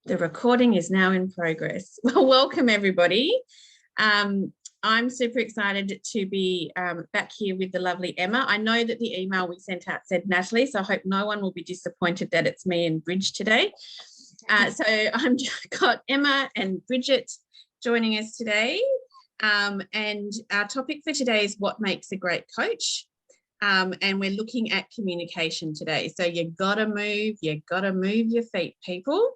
The recording is now in progress. Well, welcome everybody. I'm super excited to be back here with the lovely Emma. I know that the email we sent out said Natalie, so I hope no one will be disappointed that it's me and Bridge today. So I've got Emma and Brigitte joining us today. And our topic for today is what makes a great coach. And we're looking at communication today. So you gotta move your feet, people.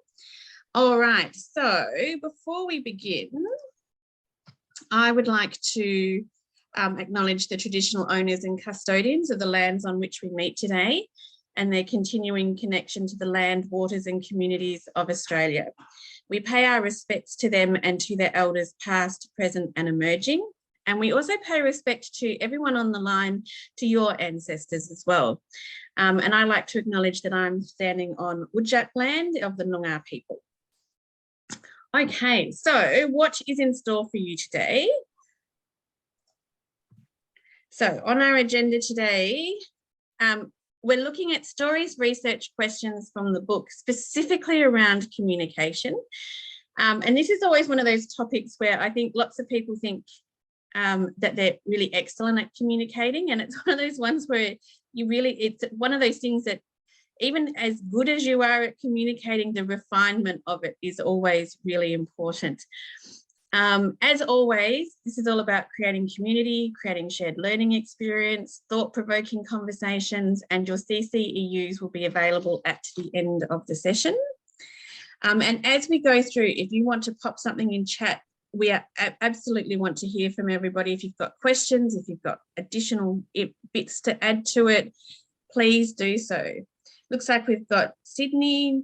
All right, so before we begin, I would like to acknowledge the traditional owners and custodians of the lands on which we meet today and their continuing connection to the land, waters and communities of Australia. We pay our respects to them and to their elders past, present and emerging. And we also pay respect to everyone on the line, to your ancestors as well. And I like to acknowledge that I'm standing on Whadjuk land of the Noongar people. Okay, so what is in store for you today? So on our agenda today, we're looking at stories, research, questions from the book, specifically around communication. And this is always one of those topics where I think lots of people think that they're really excellent at communicating. And it's one of those ones where it's one of those things that even as good as you are at communicating, the refinement of it is always really important. As always, this is all about creating community, creating shared learning experience, thought-provoking conversations, and your CCEUs will be available at the end of the session. And as we go through, if you want to pop something in chat, we absolutely want to hear from everybody. If you've got questions, if you've got additional bits to add to it, please do so. Looks like we've got Sydney.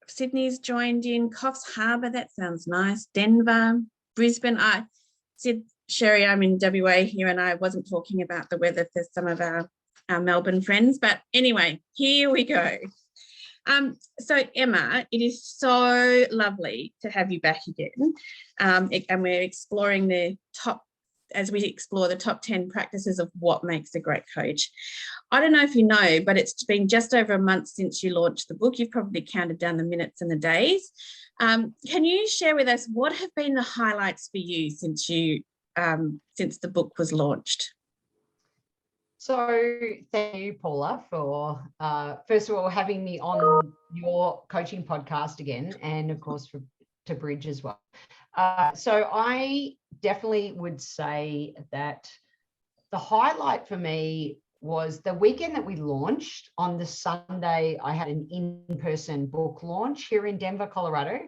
Sydney's joined in. Coffs Harbour, that sounds nice. Denver, Brisbane. I said, Sherry, I'm in WA here and I wasn't talking about the weather for some of our Melbourne friends. But anyway, here we go. So Emma, it is so lovely to have you back again. And we're exploring as we explore the top 10 practices of what makes a great coach. I don't know if you know, but it's been just over a month since you launched the book. You've probably counted down the minutes and the days. Can you share with us what have been the highlights for you since the book was launched? So thank you, Paula, for first of all having me on your coaching podcast again, and of course to Bridge as well. So I definitely would say that the highlight for me was the weekend that we launched. On the Sunday, I had an in-person book launch here in Denver, Colorado.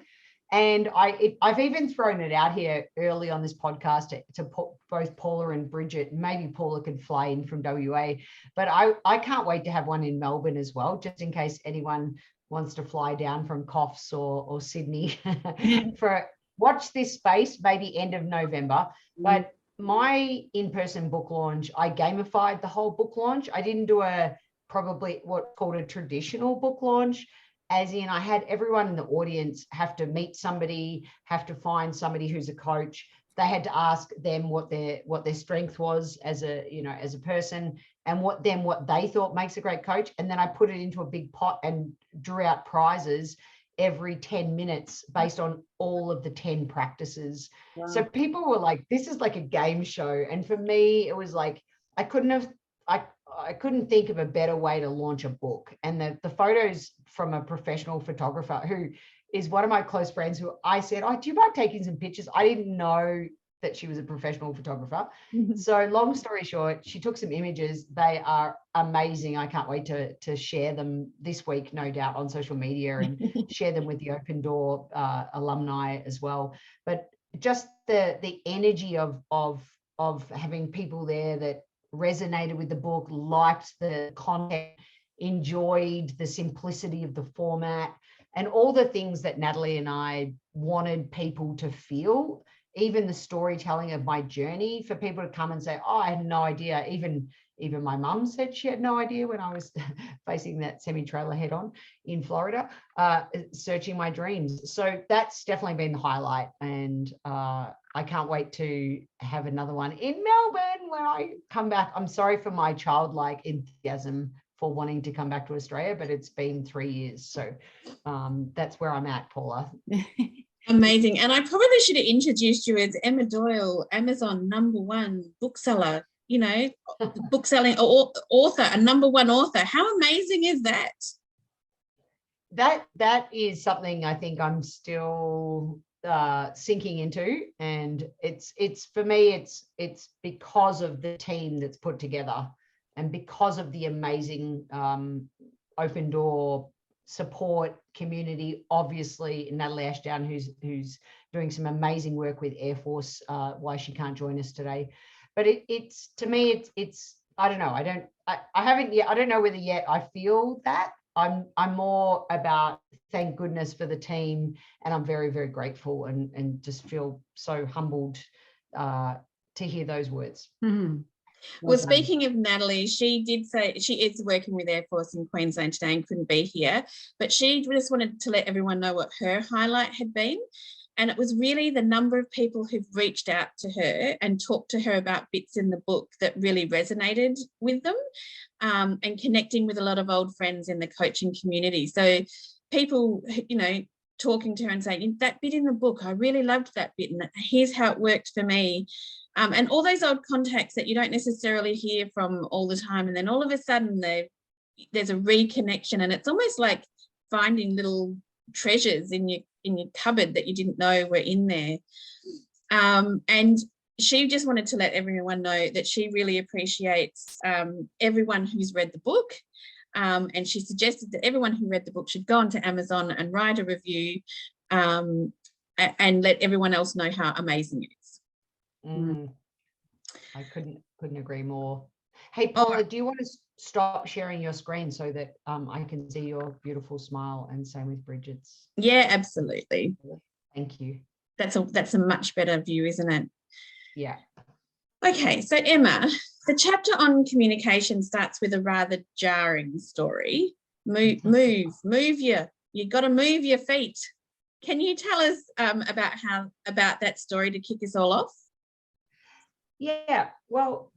And I've even thrown it out here early on this podcast to both Paula and Brigitte. Maybe Paula could fly in from WA, but I can't wait to have one in Melbourne as well, just in case anyone wants to fly down from Coffs or Sydney for watch this space, maybe end of November. But my in-person book launch, I gamified the whole book launch. I didn't do probably what's called a traditional book launch, as in I had everyone in the audience have to meet somebody, have to find somebody who's a coach. They had to ask them what their strength was as a person, and what they thought makes a great coach. And then I put it into a big pot and drew out prizes every 10 minutes based on all of the 10 practices. Wow. So people were like, this is like a game show. And for me, it was like, I couldn't think of a better way to launch a book. And the photos from a professional photographer who is one of my close friends, who I said, oh, do you mind taking some pictures? I didn't know that she was a professional photographer. So long story short, she took some images. They are amazing. I can't wait to share them this week, no doubt, on social media, and share them with the Open Door alumni as well. But just the energy of having people there that resonated with the book, liked the content, enjoyed the simplicity of the format, and all the things that Natalie and I wanted people to feel. Even the storytelling of my journey, for people to come and say, oh, I had no idea. Even my mum said she had no idea when I was facing that semi-trailer head on in Florida, searching my dreams. So that's definitely been the highlight. And I can't wait to have another one in Melbourne when I come back. I'm sorry for my childlike enthusiasm for wanting to come back to Australia, but it's been 3 years. So that's where I'm at, Paula. Amazing. And I probably should have introduced you as Emma Doyle, Amazon #1 bookseller, book-selling author, a #1 author. How amazing is that? That is something I think I'm still sinking into, and it's for me, it's because of the team that's put together, and because of the amazing open door support community. Obviously, Natalie Ashdown, who's doing some amazing work with Air Force, why she can't join us today. But it's to me, it's I don't know. I haven't yet. I don't know whether yet I feel that. I'm more about thank goodness for the team, and I'm very, very grateful and just feel so humbled to hear those words. Mm-hmm. Well, speaking of Natalie, she did say she is working with Air Force in Queensland today and couldn't be here, but she just wanted to let everyone know what her highlight had been. And it was really the number of people who've reached out to her and talked to her about bits in the book that really resonated with them, and connecting with a lot of old friends in the coaching community. So people, talking to her and saying, that bit in the book, I really loved that bit, and here's how it worked for me. And all those old contacts that you don't necessarily hear from all the time. And then all of a sudden there's a reconnection, and it's almost like finding little treasures in your cupboard that you didn't know were in there. And she just wanted to let everyone know that she really appreciates everyone who's read the book. And she suggested that everyone who read the book should go onto Amazon and write a review, and let everyone else know how amazing it is. I couldn't agree more. Hey, Paula, do you want to stop sharing your screen so that I can see your beautiful smile, and same with Brigitte's? Yeah, absolutely. Thank you. That's a much better view, isn't it? Yeah. Okay, so Emma, the chapter on communication starts with a rather jarring story. You got to move your feet. Can you tell us about that story to kick us all off? Yeah, well,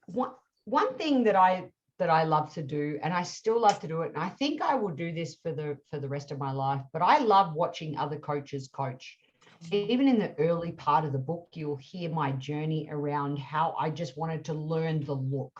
one thing that I love to do, and I still love to do it, and I think I will do this for the rest of my life, but I love watching other coaches coach. Even in the early part of the book, you'll hear my journey around how I just wanted to learn the look.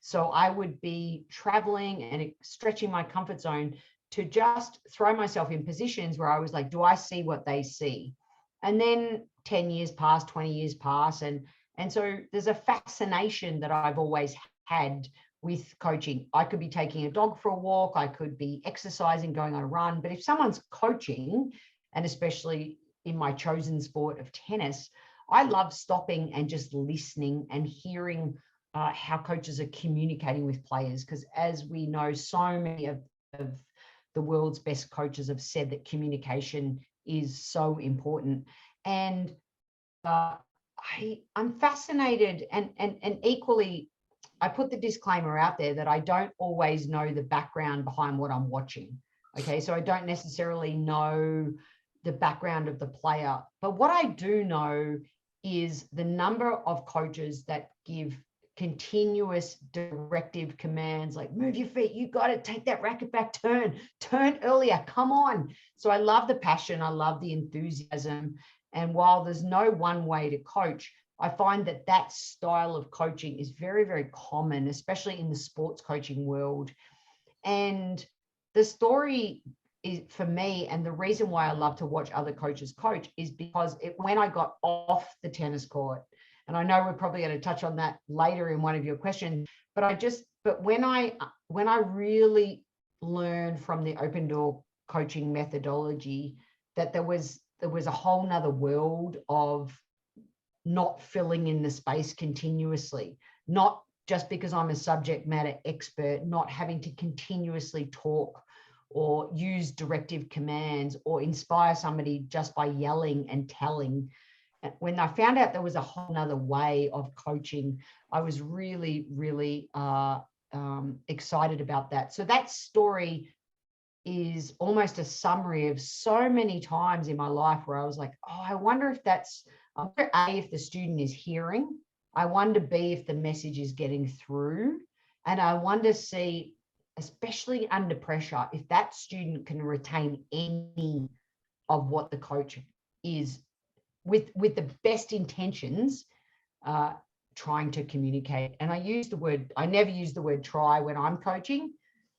So I would be traveling and stretching my comfort zone to just throw myself in positions where I was like, do I see what they see? And then 10 years pass, 20 years pass, and so there's a fascination that I've always had with coaching. I could be taking a dog for a walk, I could be exercising, going on a run, but if someone's coaching, and especially in my chosen sport of tennis, I love stopping and just listening and hearing how coaches are communicating with players. Because as we know, so many of the world's best coaches have said that communication is so important. And I'm fascinated, and equally, I put the disclaimer out there that I don't always know the background behind what I'm watching. Okay, so I don't necessarily know the background of the player, but what I do know is the number of coaches that give continuous directive commands like move your feet, you got it, take that racket back, turn earlier, come on. So I love the passion, I love the enthusiasm. And while there's no one way to coach, I find that style of coaching is very, very common, especially in the sports coaching world. And the story is, for me, and the reason why I love to watch other coaches coach is because when I got off the tennis court, and I know we're probably going to touch on that later in one of your questions, but when I really learned from the open door coaching methodology that there was a whole nother world of not filling in the space continuously, not just because I'm a subject matter expert, not having to continuously talk or use directive commands or inspire somebody just by yelling and telling. When I found out there was a whole nother way of coaching, I was really, really excited about that. So that story is almost a summary of so many times in my life where I was like, oh, I wonder if if the student is hearing, I wonder B, if the message is getting through, and I wonder C, especially under pressure, if that student can retain any of what the coach is with the best intentions, trying to communicate. And I never use the word try when I'm coaching,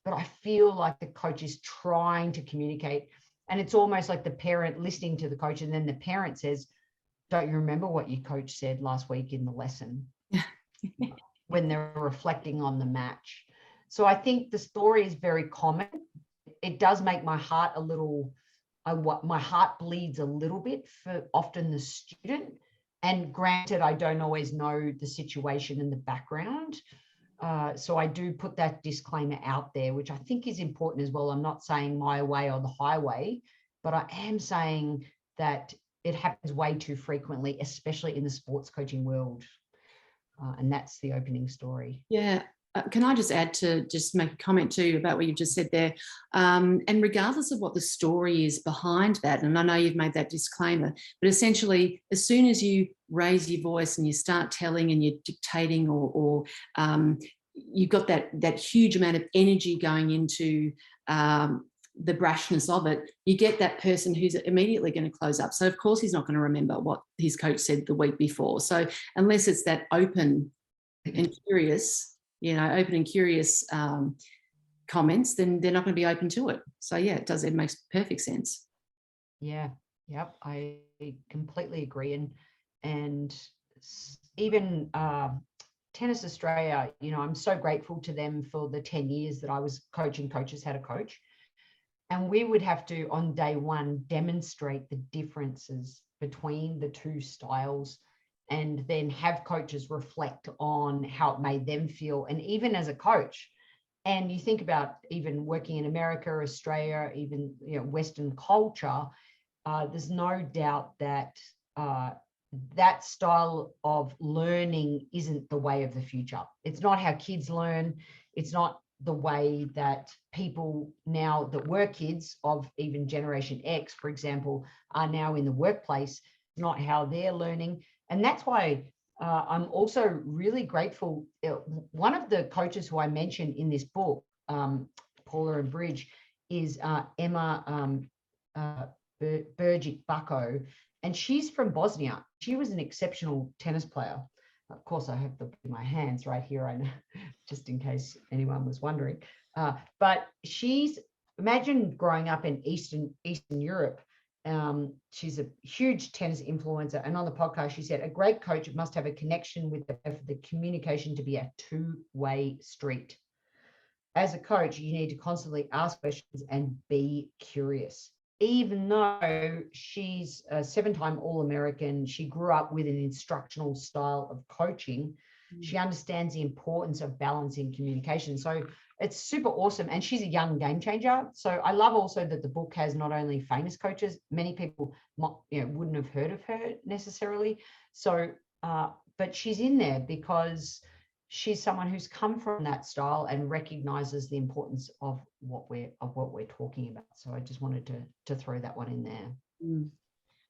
but I feel like the coach is trying to communicate. And it's almost like the parent listening to the coach, and then the parent says, don't you remember what your coach said last week in the lesson? When they're reflecting on the match. So I think the story is very common. It does make my heart a little, my heart bleeds a little bit for often the student. And granted, I don't always know the situation in the background. So I do put that disclaimer out there, which I think is important as well. I'm not saying my way or the highway, but I am saying that it happens way too frequently, especially in the sports coaching world. And that's the opening story. Yeah. Can I just add to just make a comment too about what you've just said there? And regardless of what the story is behind that, and I know you've made that disclaimer, but essentially, as soon as you raise your voice and you start telling and you're dictating, or you've got that huge amount of energy going into the brashness of it, you get that person who's immediately going to close up. So of course he's not going to remember what his coach said the week before. So unless it's that open and curious, comments, then they're not going to be open to it. So yeah, it makes perfect sense. Yeah. Yep. I completely agree. And even Tennis Australia, I'm so grateful to them for the 10 years that I was coaching coaches how to coach. And we would have to, on day one, demonstrate the differences between the two styles, and then have coaches reflect on how it made them feel. And even as a coach, and you think about even working in America, Australia, even Western culture, there's no doubt that that style of learning isn't the way of the future. It's not how kids learn. It's not the way that people now that were kids of even Generation X, for example, are now in the workplace, not how they're learning. And that's why I'm also really grateful. One of the coaches who I mentioned in this book, Paula and Bridge, is Emma Brigitte, and she's from Bosnia. She was an exceptional tennis player. Of course, I have my hands right here, I know, just in case anyone was wondering. But imagine growing up in Eastern Europe. She's a huge tennis influencer. And on the podcast, she said, a great coach must have a connection with the communication to be a two-way street. As a coach, you need to constantly ask questions and be curious. Even though she's a 7-time All-American, she grew up with an instructional style of coaching. She understands the importance of balancing communication. So it's super awesome. And she's a young game changer. So I love also that the book has not only famous coaches, many people wouldn't have heard of her necessarily. So, but she's in there because she's someone who's come from that style and recognizes the importance of what we're talking about. So I just wanted to throw that one in there. Mm.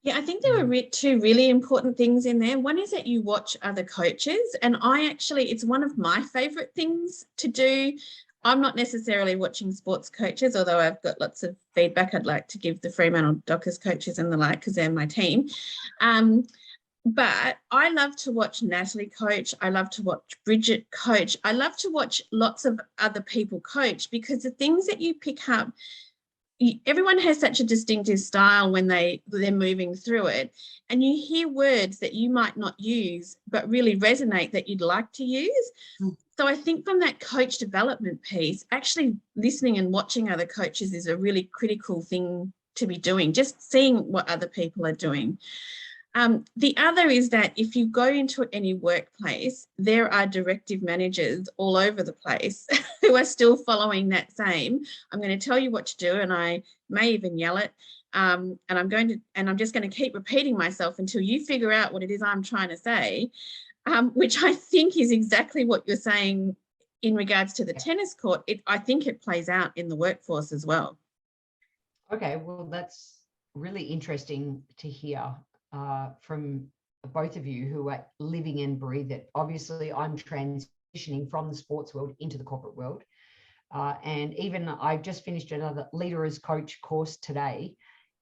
Yeah, I think there were two really important things in there. One is that you watch other coaches, and it's one of my favorite things to do. I'm not necessarily watching sports coaches, although I've got lots of feedback I'd like to give the Fremantle Dockers coaches and the like, because they're my team. But I love to watch Natalie coach. I love to watch Brigitte coach. I love to watch lots of other people coach, because the things that you pick up, everyone has such a distinctive style when they're moving through it, and you hear words that you might not use but really resonate that you'd like to use. So I think from that coach development piece, actually listening and watching other coaches is a really critical thing to be doing, just seeing what other people are doing. The other is that if you go into any workplace, there are directive managers all over the place who are still following that same, I'm going to tell you what to do, and I may even yell it, and I'm just going to keep repeating myself until you figure out what it is I'm trying to say, which I think is exactly what you're saying in regards to the tennis court. I think it plays out in the workforce as well. Okay, well, that's really interesting to hear. From both of you who are living and breathe it. Obviously, I'm transitioning from the sports world into the corporate world. And even I just finished another Leader as Coach course today,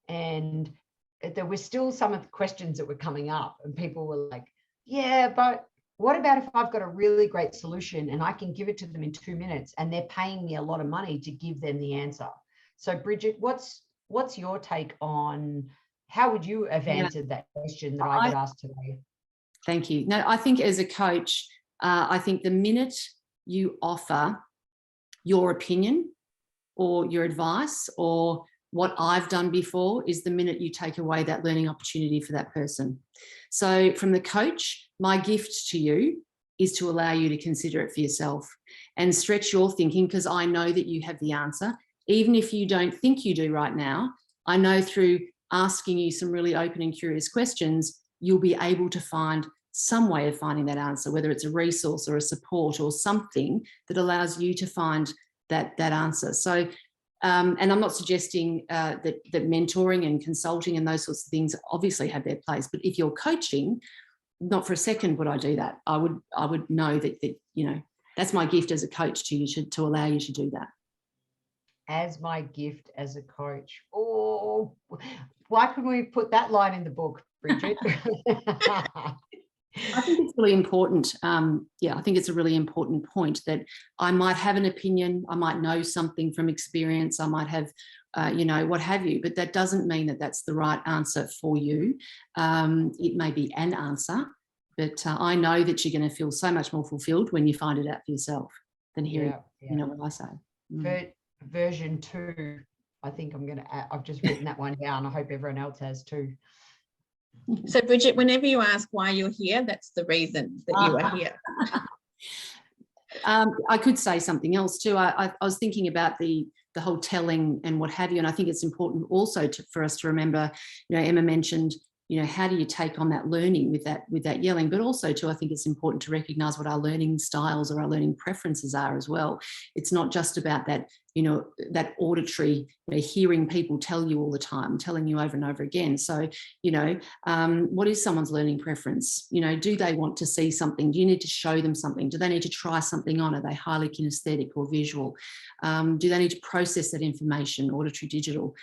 and there were still some of the questions that were coming up, and people were like, yeah, but what about if I've got a really great solution and I can give it to them in 2 minutes and they're paying me a lot of money to give them the answer? So Brigitte, what's your take on how would you have answered that question that I got asked today? Thank you. No, I think as a coach, I think the minute you offer your opinion or your advice or what I've done before is the minute you take away that learning opportunity for that person. So from the coach, my gift to you is to allow you to consider it for yourself and stretch your thinking, because I know that you have the answer. Even if you don't think you do right now, I know through asking you some really open and curious questions, you'll be able to find some way of finding that answer, whether it's a resource or a support or something that allows you to find that answer. So, and I'm not suggesting that mentoring and consulting and those sorts of things obviously have their place, but if you're coaching, not for a second would I do that. I would know that you know, that's my gift as a coach to you, to allow you to do that. As my gift as a coach. Oh, why couldn't we put that line in the book, Brigitte? I think it's really important. I think it's a really important point that I might have an opinion, I might know something from experience, I might have, what have you, but that doesn't mean that that's the right answer for you. It may be an answer, but I know that you're going to feel so much more fulfilled when you find it out for yourself than hearing, what I say. Version 2, I think I'm going to add, I've just written that one down. I hope everyone else has too. So Brigitte, whenever you ask why you're here, that's the reason that you are here. I could say something else too. I was thinking about the whole telling and what have you, and I think it's important also for us to remember, Emma mentioned, how do you take on that learning with that yelling, but also too, I think it's important to recognize what our learning styles or our learning preferences are as well. It's not just about that, that auditory, hearing people tell you all the time, telling you over and over again. So, what is someone's learning preference? Do they want to see something? Do you need to show them something? Do they need to try something on? Are they highly kinesthetic or visual? Do they need to process that information, auditory, digital?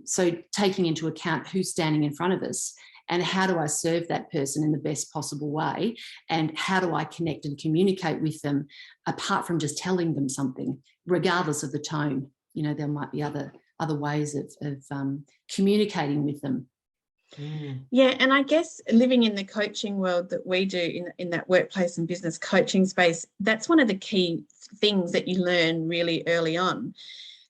So taking into account who's standing in front of us and how do I serve that person in the best possible way, and how do I connect and communicate with them apart from just telling them something, regardless of the tone. There might be other ways of communicating with them. Yeah, and I guess living in the coaching world that we do in that workplace and business coaching space, that's one of the key things that you learn really early on.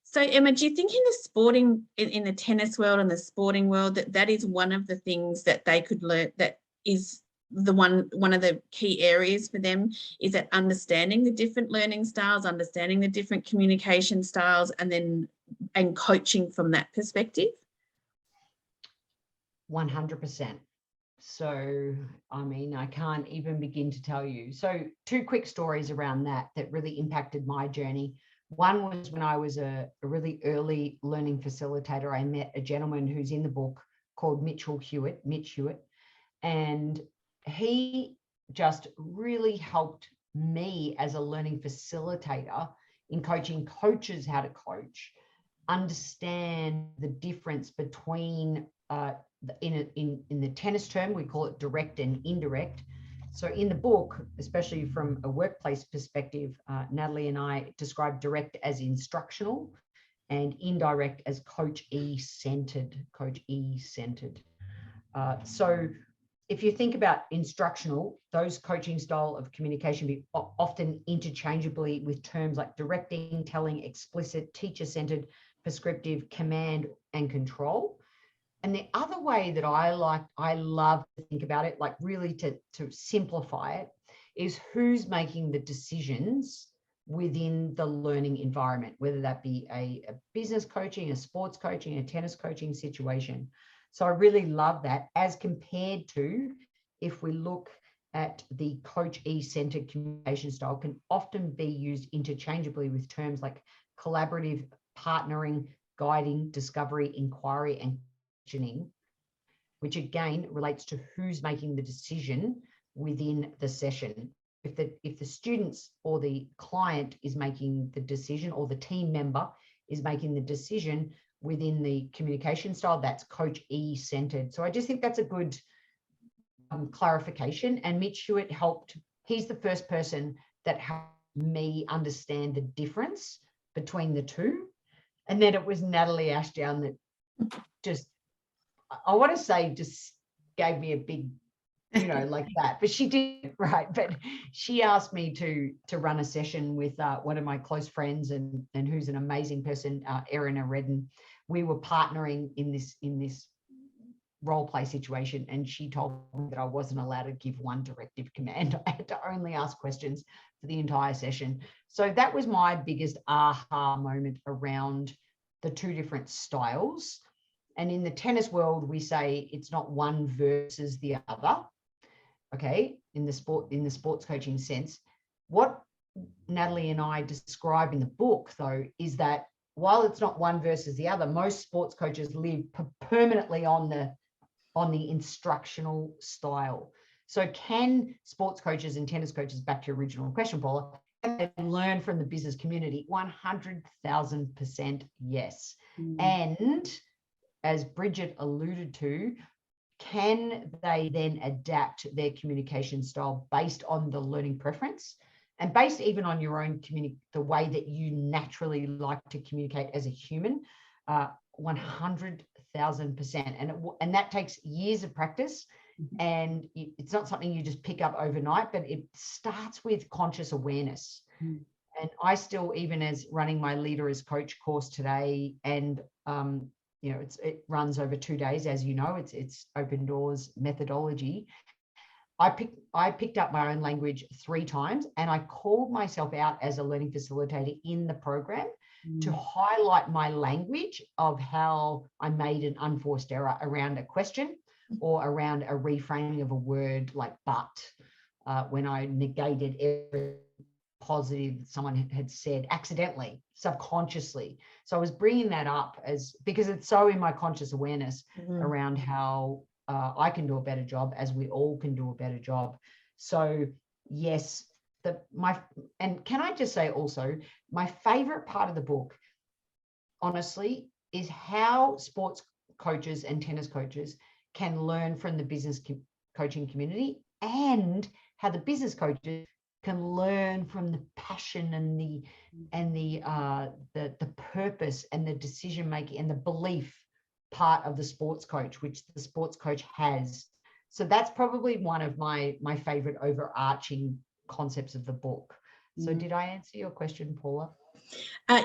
So Emma, do you think in the sporting, in the tennis world and the sporting world, that is one of the things that they could learn, that is one of the key areas for them, is that understanding the different learning styles, understanding the different communication styles, and coaching from that perspective? 100%. So, I can't even begin to tell you. So 2 quick stories around that really impacted my journey. One was when I was a really early learning facilitator. I met a gentleman who's in the book called Mitch Hewitt, and he just really helped me as a learning facilitator in coaching coaches how to coach, understand the difference between in the tennis term, we call it direct and indirect. So in the book, especially from a workplace perspective, Natalie and I describe direct as instructional and indirect as coachee-centered. So if you think about instructional, those coaching style of communication be often interchangeably with terms like directing, telling, explicit, teacher-centered, prescriptive, command, and control. And the other way that I love to think about it, like really to simplify it, is who's making the decisions within the learning environment, whether that be a business coaching, a sports coaching, a tennis coaching situation. So I really love that, as compared to if we look at the coachee-centered communication style, can often be used interchangeably with terms like collaborative, partnering, guiding, discovery, inquiry, and questioning, which again relates to who's making the decision within the session. if the students or the client is making the decision, or the team member is making the decision within the communication style, that's Coach E centered. So I just think that's a good clarification. And Mitch Hewitt helped. He's the first person that helped me understand the difference between the two. And then it was Natalie Ashdown that just, I want to say, just gave me a big, like that, but she did, right? But she asked me to run a session with one of my close friends and who's an amazing person, Erin Redden. We were partnering in this role play situation, and she told me that I wasn't allowed to give one directive command. I had to only ask questions for the entire session. So that was my biggest aha moment around the two different styles. And in the tennis world, we say it's not one versus the other. Okay, in the sports coaching sense. What Natalie and I describe in the book, though, is that while it's not one versus the other, most sports coaches live permanently on the instructional style. So can sports coaches and tennis coaches, back to your original question, Paula, can they learn from the business community? 100,000% yes. And as Brigitte alluded to, can they then adapt their communication style based on the learning preference and based even on your own the way that you naturally like to communicate as a human? 100,000%. And that takes years of practice. And it's not something you just pick up overnight, but it starts with conscious awareness. And I still, even as running my Leader as Coach course today, and it runs over 2 days, as you know, it's open doors methodology. I picked up my own language 3 times, and I called myself out as a learning facilitator in the program to highlight my language of how I made an unforced error around a question or around a reframing of a word like but, when I negated every positive someone had said accidentally, subconsciously. So I was bringing that up because it's so in my conscious awareness around how I can do a better job, as we all can do a better job. So yes, and can I just say also, my favorite part of the book, honestly, is how sports coaches and tennis coaches can learn from the business coaching community, and how the business coaches can learn from the passion and the purpose and the decision making and the belief part of the sports coach, which the sports coach has. So that's probably one of my favorite overarching concepts of the book. So did I answer your question, Paula?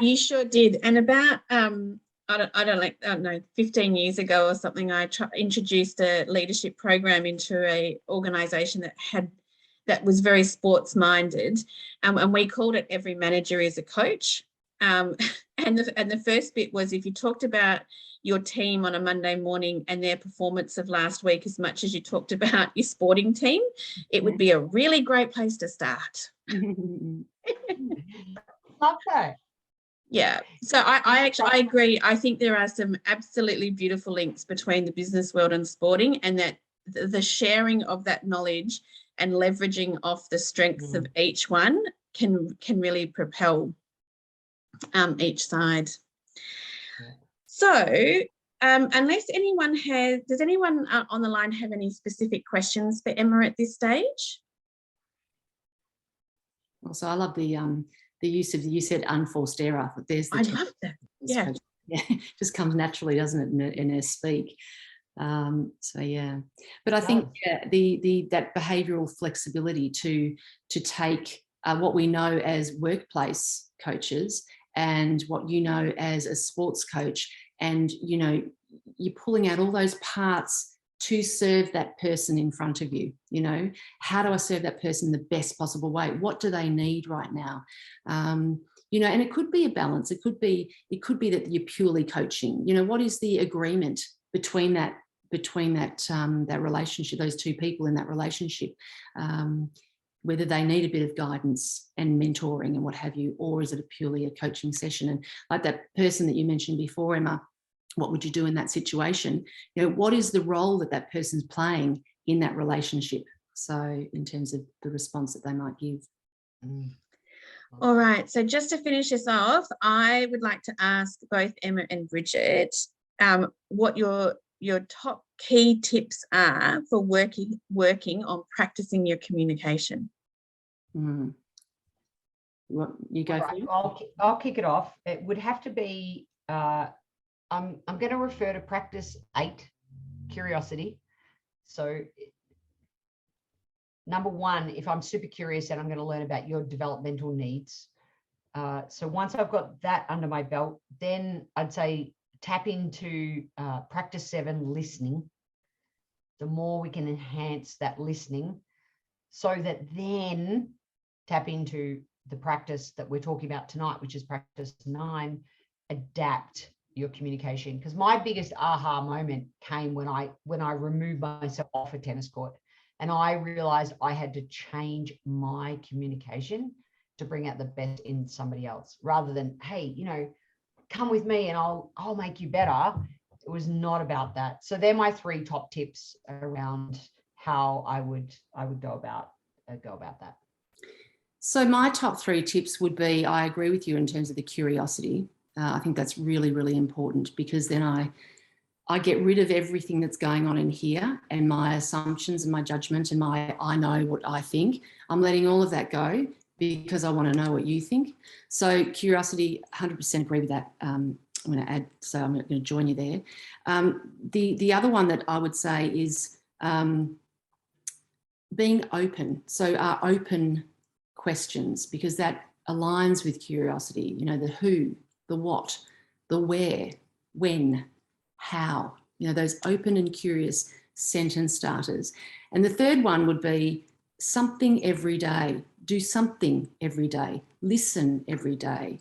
You sure did. And about I don't know, 15 years ago or something, I introduced a leadership program into a organization that was very sports minded, and we called it Every Manager is a Coach. And the first bit was, if you talked about your team on a Monday morning and their performance of last week as much as you talked about your sporting team, it would be a really great place to start. Okay. Yeah, so I agree. I think there are some absolutely beautiful links between the business world and sporting, and that the sharing of that knowledge and leveraging off the strengths of each one can really propel each side. So unless anyone does anyone on the line have any specific questions for Emma at this stage? Also, I love the use of, you said unforced error. There's I love that. Yeah. Just comes naturally, doesn't it, in her speak. So yeah, but I think that behavioural flexibility to take what we know as workplace coaches and what you know as a sports coach, and you're pulling out all those parts to serve that person in front of you. How do I serve that person the best possible way? What do they need right now? And it could be a balance. It could be that you're purely coaching. What is the agreement between that relationship, those two people in that relationship, whether they need a bit of guidance and mentoring and what have you, or is it purely a coaching session? And like that person that you mentioned before, Emma, what would you do in that situation? What is the role that person's playing in that relationship? So in terms of the response that they might give. All right, so just to finish this off, I would like to ask both Emma and Brigitte what your top key tips are for working on practicing your communication. You go first? I'll kick it off. It would have to be, I'm going to refer to practice 8, curiosity. So number 1, if I'm super curious and I'm going to learn about your developmental needs. So once I've got that under my belt, then I'd say tap into practice 7, listening. The more we can enhance that listening, so that then tap into the practice that we're talking about tonight, which is practice 9, adapt your communication. Because my biggest aha moment came when I removed myself off a tennis court. And I realized I had to change my communication to bring out the best in somebody else, rather than, hey, come with me and I'll make you better. It was not about that. So they're my 3 top tips around how I would go about that. So my top 3 tips would be, I agree with you in terms of the curiosity. I think that's really, really important, because then I get rid of everything that's going on in here and my assumptions and my judgment and I know what I think. I'm letting all of that go because I want to know what you think. So curiosity, 100% agree with that. I'm going to add, so I'm going to join you there. The other one that I would say is being open. So our open questions, because that aligns with curiosity, the who, the what, the where, when, how, those open and curious sentence starters. And the third one would be something every day. Do something every day. Listen every day.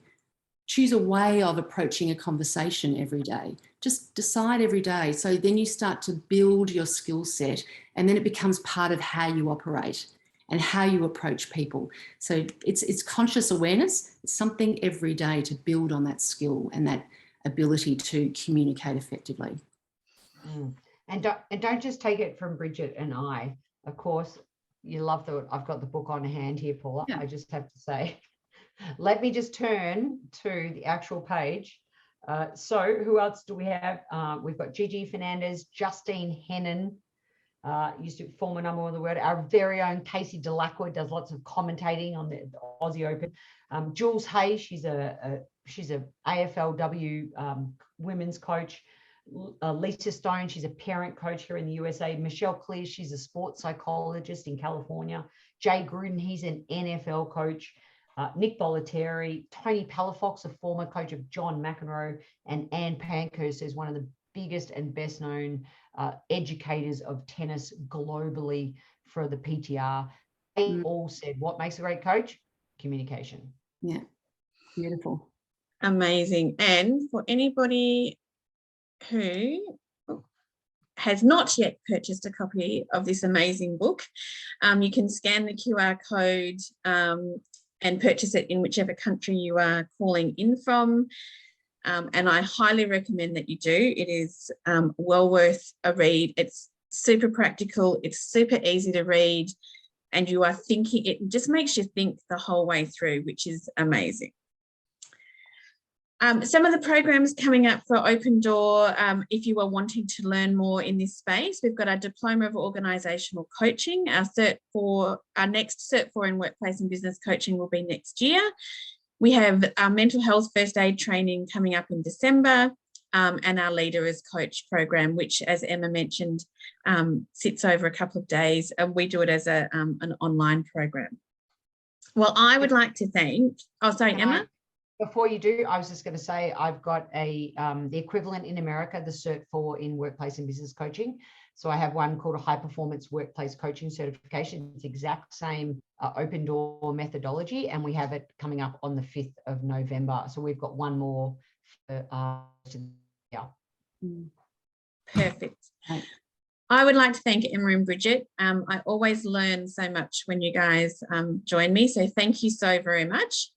Choose a way of approaching a conversation every day. Just decide every day. So then you start to build your skill set, and then it becomes part of how you operate and how you approach people. So it's conscious awareness. It's something every day to build on that skill and that ability to communicate effectively. And don't just take it from Brigitte and I. Of course, you love I've got the book on hand here, Paula. Yeah. I just have to say, let me just turn to the actual page. So who else do we have? We've got Gigi Fernandez, Justine Hennon, used to former number 1 in the world. Our very own Casey Delacqua does lots of commentating on the Aussie Open. Jules Hay, she's a AFLW women's coach. Lisa Stone, she's a parent coach here in the USA. Michelle Clear, she's a sports psychologist in California. Jay Gruden, he's an NFL coach. Nick Bollettieri, Tony Palafox, a former coach of John McEnroe, and Anne Pankhurst is one of the biggest and best known educators of tennis globally for the PTR. They all said, what makes a great coach? Communication. Yeah, beautiful. Amazing. And for anybody who has not yet purchased a copy of this amazing book, you can scan the QR code and purchase it in whichever country you are calling in from. And I highly recommend that you do. It is well worth a read. It's super practical. It's super easy to read. And you are thinking, it just makes you think the whole way through, which is amazing. Some of the programs coming up for Open Door, if you are wanting to learn more in this space, we've got our Diploma of Organisational Coaching. Our next Cert 4 in Workplace and Business Coaching will be next year. We have our mental health first aid training coming up in December, and our Leader as Coach program, which, as Emma mentioned, sits over a couple of days, and we do it as an online program. Well, I would like to thank, Emma? Before you do, I was just going to say I've got the equivalent in America, the Cert 4 in Workplace and Business Coaching. So I have one called a High Performance Workplace Coaching Certification. It's the exact same Open Door methodology, and we have it coming up on the 5th of November. So we've got one more. Perfect. I would like to thank Emma and Brigitte. I always learn so much when you guys join me, so thank you so very much.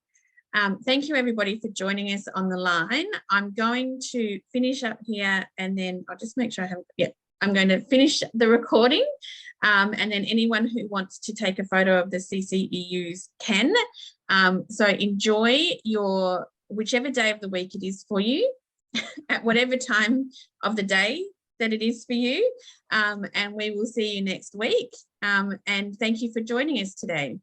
Thank you, everybody, for joining us on the line. I'm going to finish up here, and then I'll just make sure I have, I'm going to finish the recording, And then anyone who wants to take a photo of the CCEUs can. So enjoy your whichever day of the week it is for you, at whatever time of the day that it is for you. And we will see you next week. And thank you for joining us today.